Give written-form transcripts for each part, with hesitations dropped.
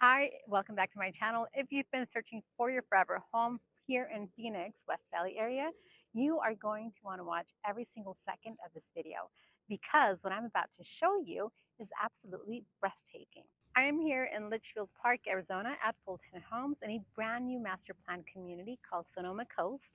Hi, welcome back to my channel. If you've been searching for your forever home here in Phoenix, West Valley area, you are going to want to watch every single second of this video because what I'm about to show you is absolutely breathtaking. I am here in Litchfield Park, Arizona at Fulton Homes in a brand new master plan community called Sonoma Coast.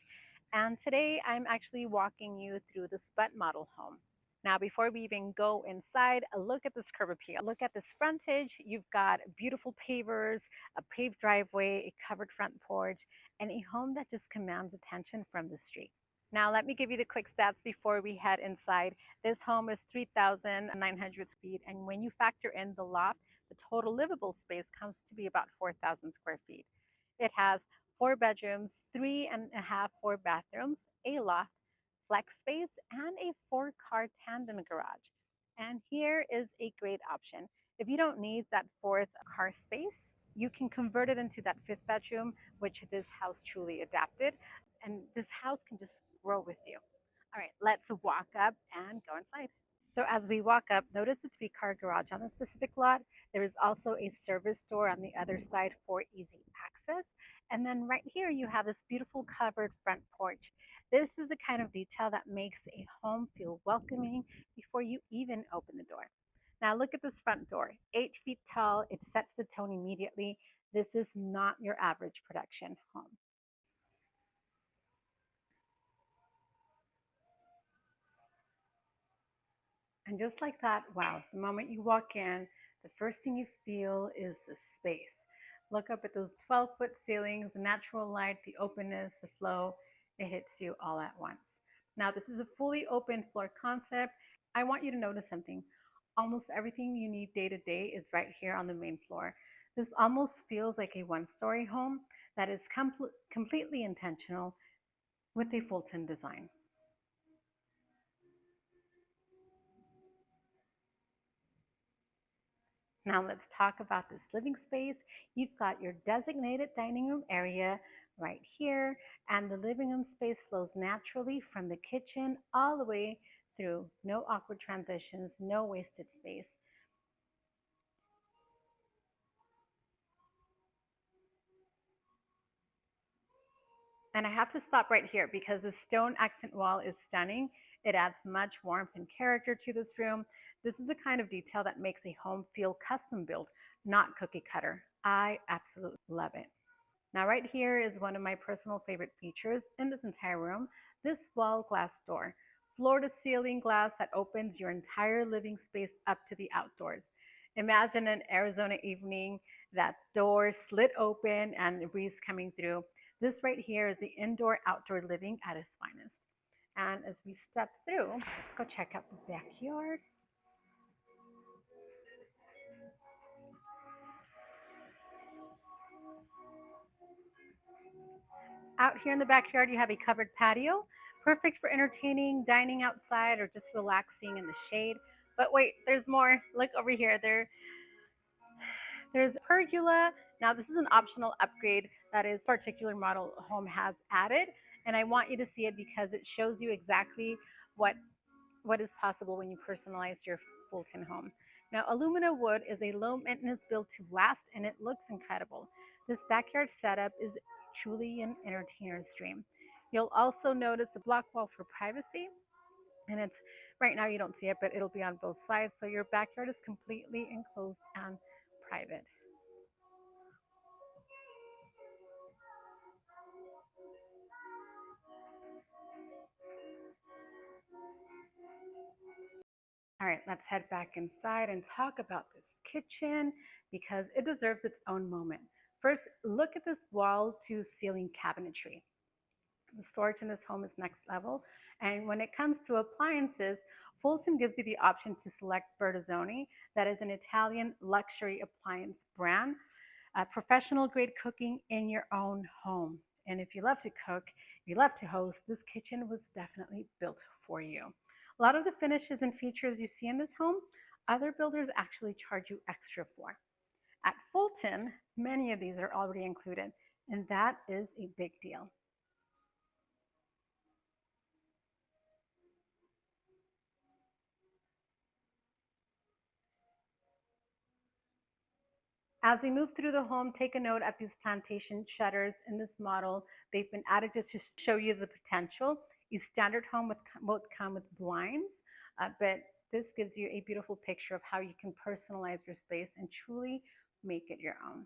And today I'm actually walking you through the Spud model home. Now, before we even go inside, look at this curb appeal. Look at this frontage. You've got beautiful pavers, a paved driveway, a covered front porch, and a home that just commands attention from the street. Now, let me give you the quick stats before we head inside. This home is 3,900 feet, and when you factor in the loft, the total livable space comes to be about 4,000 square feet. It has 4 bedrooms, three and a half, 4 bathrooms, a loft, flex space, and a 4-car tandem garage. And here is a great option. If you don't need that fourth car space, you can convert it into that fifth bedroom, which this house truly adapted. And this house can just grow with you. All right, let's walk up and go inside. So as we walk up, notice the 3-car garage on the specific lot. There is also a service door on the other side for easy access. And then right here, you have this beautiful covered front porch. This is the kind of detail that makes a home feel welcoming before you even open the door. Now look at this front door, 8 feet tall. It sets the tone immediately. This is not your average production home. And just like that, wow, the moment you walk in, the first thing you feel is the space. Look up at those 12-foot ceilings, the natural light, the openness, the flow. It hits you all at once. Now, this is a fully open floor concept. I want you to notice something. Almost everything you need day to day is right here on the main floor. This almost feels like a one-story home that is completely intentional with a Fulton design. Now let's talk about this living space. You've got your designated dining room area right here, and the living room space flows naturally from the kitchen all the way through. No awkward transitions, no wasted space. And I have to stop right here because the stone accent wall is stunning. It adds much warmth and character to this room. This is the kind of detail that makes a home feel custom built, not cookie cutter. I absolutely love it. Now right here is one of my personal favorite features in this entire room, this wall glass door. Floor to ceiling glass that opens your entire living space up to the outdoors. Imagine an Arizona evening, that door slit open and the breeze coming through. This right here is the indoor outdoor living at its finest. And as we step through, let's go check out the backyard. Out here in the backyard, you have a covered patio, perfect for entertaining, dining outside, or just relaxing in the shade. But wait, there's more. Look over here. There's a pergola. Now, this is an optional upgrade that this particular model home has added, and I want you to see it because it shows you exactly what is possible when you personalize your Fulton home. Now, Alumawood is a low maintenance built to last, and it looks incredible. This backyard setup is truly an entertainer's dream. You'll also notice a block wall for privacy, and it's right now you don't see it, but it'll be on both sides, so your backyard is completely enclosed and private. All right, let's head back inside and talk about this kitchen because it deserves its own moment. First, look at this wall to ceiling cabinetry. The storage in this home is next level. And when it comes to appliances, Fulton gives you the option to select Bertazzoni, that is an Italian luxury appliance brand, professional grade cooking in your own home. And if you love to cook, you love to host, this kitchen was definitely built for you. A lot of the finishes and features you see in this home, other builders actually charge you extra for. At Fulton, many of these are already included, and that is a big deal. As we move through the home, take a note at these plantation shutters in this model. They've been added just to show you the potential. A standard home would come with blinds, but this gives you a beautiful picture of how you can personalize your space and truly make it your own.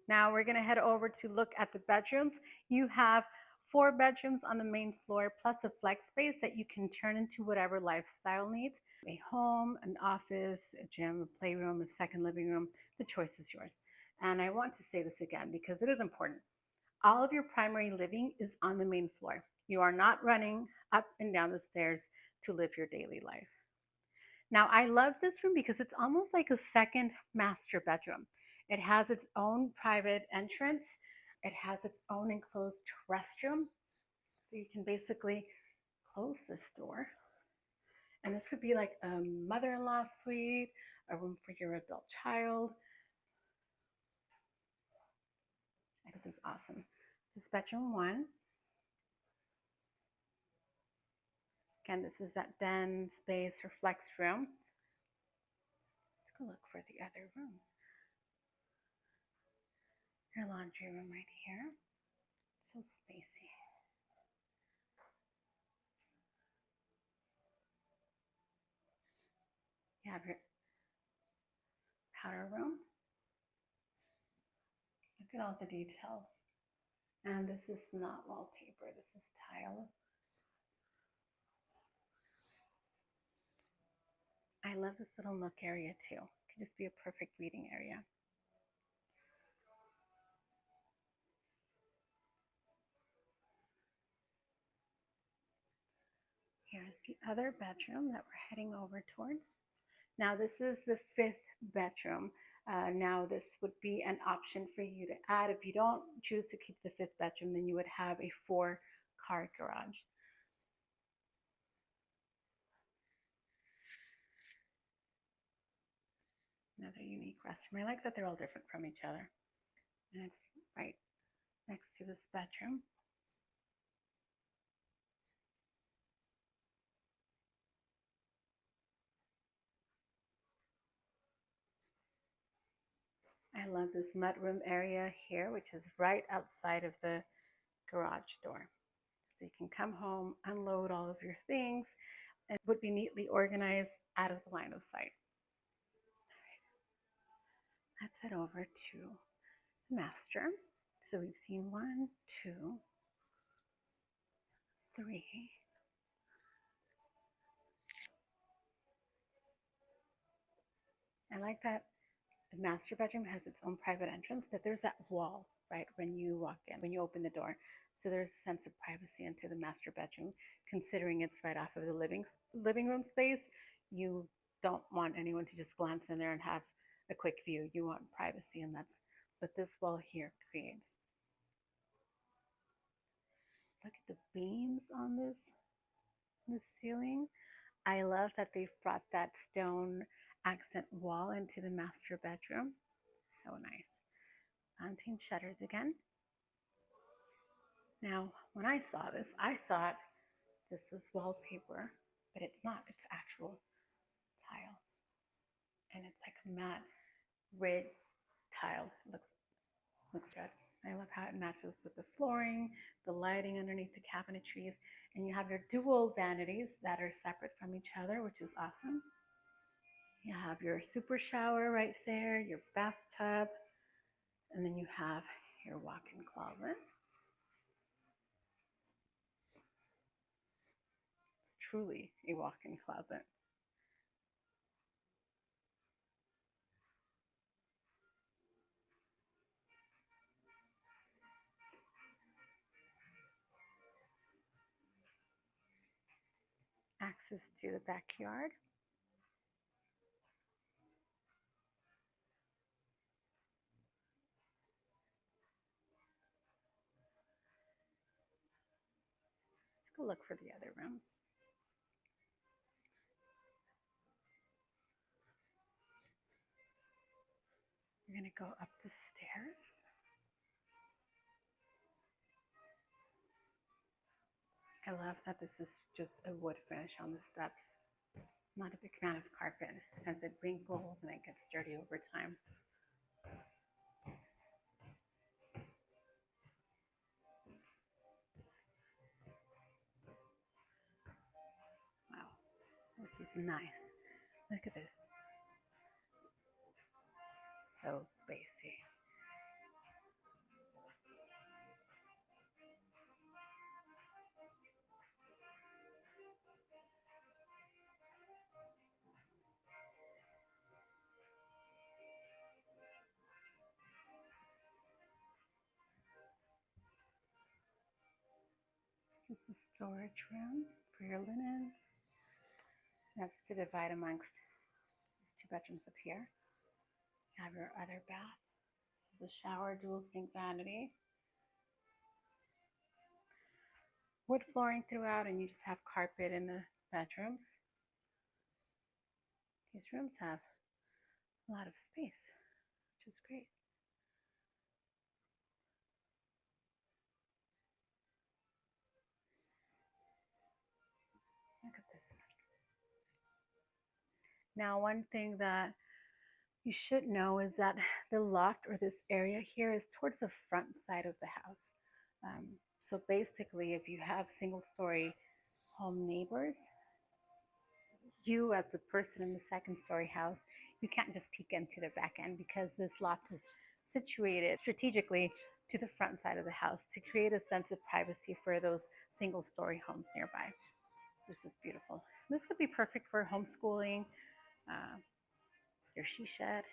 Now we're going to head over to look at the bedrooms. You have 4 bedrooms on the main floor, plus a flex space that you can turn into whatever lifestyle needs. A home, an office, a gym, a playroom, a second living room. The choice is yours. And I want to say this again because it is important. All of your primary living is on the main floor. You are not running up and down the stairs to live your daily life. Now, I love this room because it's almost like a second master bedroom. It has its own private entrance. It has its own enclosed restroom. So you can basically close this door. And this could be like a mother-in-law suite, a room for your adult child. This is awesome. This is bedroom 1. Again, this is that den space or flex room. Let's go look for the other rooms. Your laundry room right here. So spacey. You have your powder room. Look at all the details. And this is not wallpaper, this is tile. I love this little nook area too. It could just be a perfect reading area. Here's the other bedroom that we're heading over towards. Now this is the 5th bedroom. Now this would be an option for you to add. If you don't choose to keep the 5th bedroom, then you would have a 4-car garage. Another unique restroom. I like that they're all different from each other. And it's right next to this bedroom. I love this mudroom area here, which is right outside of the garage door. So you can come home, unload all of your things, and it would be neatly organized out of the line of sight. All right. Let's head over to the master. So we've seen 1, 2, 3. I like that the master bedroom has its own private entrance, but there's that wall, right, when you walk in, when you open the door. So there's a sense of privacy into the master bedroom, considering it's right off of the living room space. You don't want anyone to just glance in there and have a quick view. You want privacy, and that's what this wall here creates. Look at the beams on this ceiling. I love that they've brought that stone accent wall into the master bedroom. So nice. Plantain shutters again. Now, when I saw this, I thought this was wallpaper, but it's not. It's actual tile. And it's like a matte red tile. It looks good. I love how it matches with the flooring, the lighting underneath the cabinetries, and you have your dual vanities that are separate from each other, which is awesome. You have your super shower right there, your bathtub, and then you have your walk-in closet. It's truly a walk-in closet. Access to the backyard. Let's go look for the other rooms. We're going to go up the stairs. I love that this is just a wood finish on the steps. I'm not a big fan of carpet as it wrinkles and it gets dirty over time. Wow, this is nice. Look at this. So spacey. It's just a storage room for your linens. That's to divide amongst these two bedrooms up here. You have your other bath. This is a shower, dual sink vanity. Wood flooring throughout, and you just have carpet in the bedrooms. These rooms have a lot of space, which is great. Look at this. Now, one thing that you should know is that the loft or this area here is towards the front side of the house. So basically, if you have single story home neighbors, you as the person in the second story house, you can't just peek into the back end because this loft is situated strategically to the front side of the house to create a sense of privacy for those single story homes nearby. This is beautiful. This would be perfect for homeschooling, your she shed.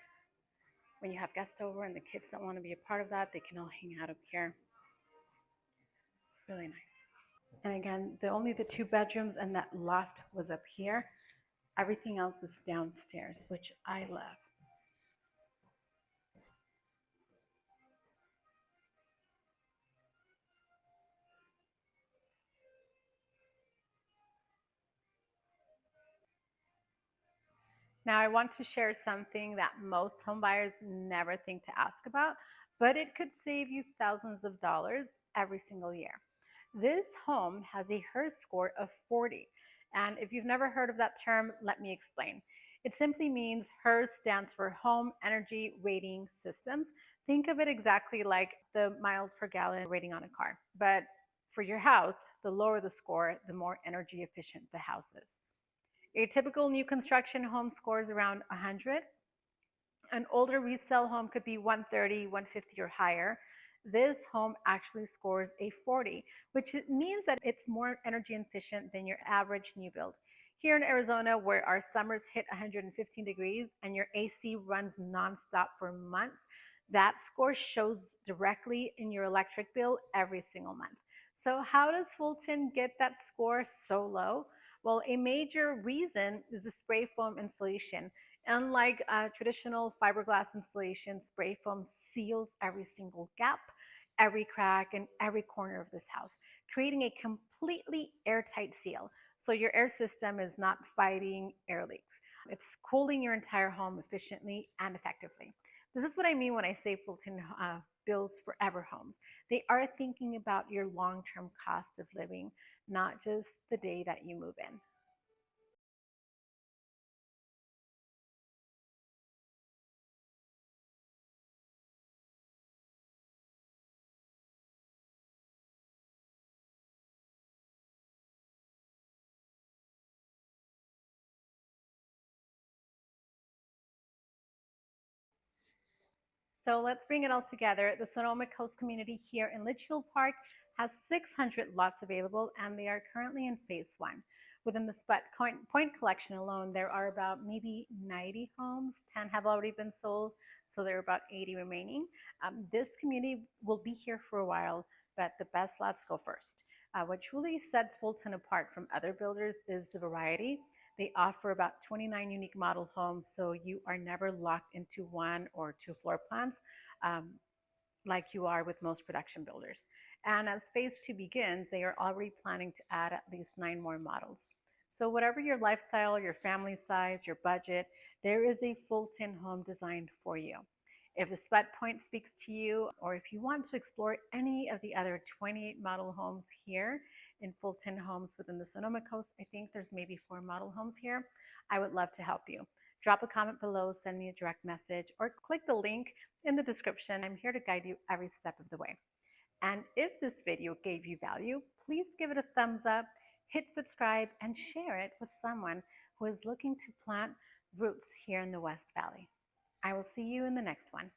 When you have guests over and the kids don't want to be a part of that, they can all hang out up here. Really nice. And again, only the two bedrooms and that loft was up here. Everything else was downstairs, which I love. Now, I want to share something that most homebuyers never think to ask about, but it could save you thousands of dollars every single year. This home has a HERS score of 40. And if you've never heard of that term, let me explain. It simply means HERS stands for Home Energy Rating Systems. Think of it exactly like the miles per gallon rating on a car. But for your house, the lower the score, the more energy efficient the house is. A typical new construction home scores around 100. An older resale home could be 130, 150 or higher. This home actually scores a 40, which means that it's more energy efficient than your average new build. Here in Arizona, where our summers hit 115 degrees and your AC runs nonstop for months, that score shows directly in your electric bill every single month. So how does Fulton get that score so low? Well, a major reason is the spray foam installation. Unlike traditional fiberglass installation, spray foam seals every single gap, every crack, and every corner of this house, creating a completely airtight seal. So your air system is not fighting air leaks. It's cooling your entire home efficiently and effectively. This is what I mean when I say Fulton builds forever homes. They are thinking about your long-term cost of living, not just the day that you move in. So let's bring it all together. The Sonoma Coast community here in Litchfield Park has 600 lots available, and they are currently in phase one. Within the Spud Point collection alone, there are about maybe 90 homes. 10 have already been sold, so there are about 80 remaining. This community will be here for a while, but the best lots go first. What truly sets Fulton apart from other builders is the variety. They offer about 29 unique model homes, so you are never locked into one or two floor plans um, like you are with most production builders. And as phase two begins, they are already planning to add at least 9 more models. So whatever your lifestyle, your family size, your budget, there is a Fulton home designed for you. If the Spud Point speaks to you, or if you want to explore any of the other 28 model homes here in Fulton Homes within the Sonoma Coast, I think there's maybe 4 model homes here, I would love to help you. Drop a comment below, send me a direct message, or click the link in the description. I'm here to guide you every step of the way. And if this video gave you value, please give it a thumbs up, hit subscribe, and share it with someone who is looking to plant roots here in the West Valley. I will see you in the next one.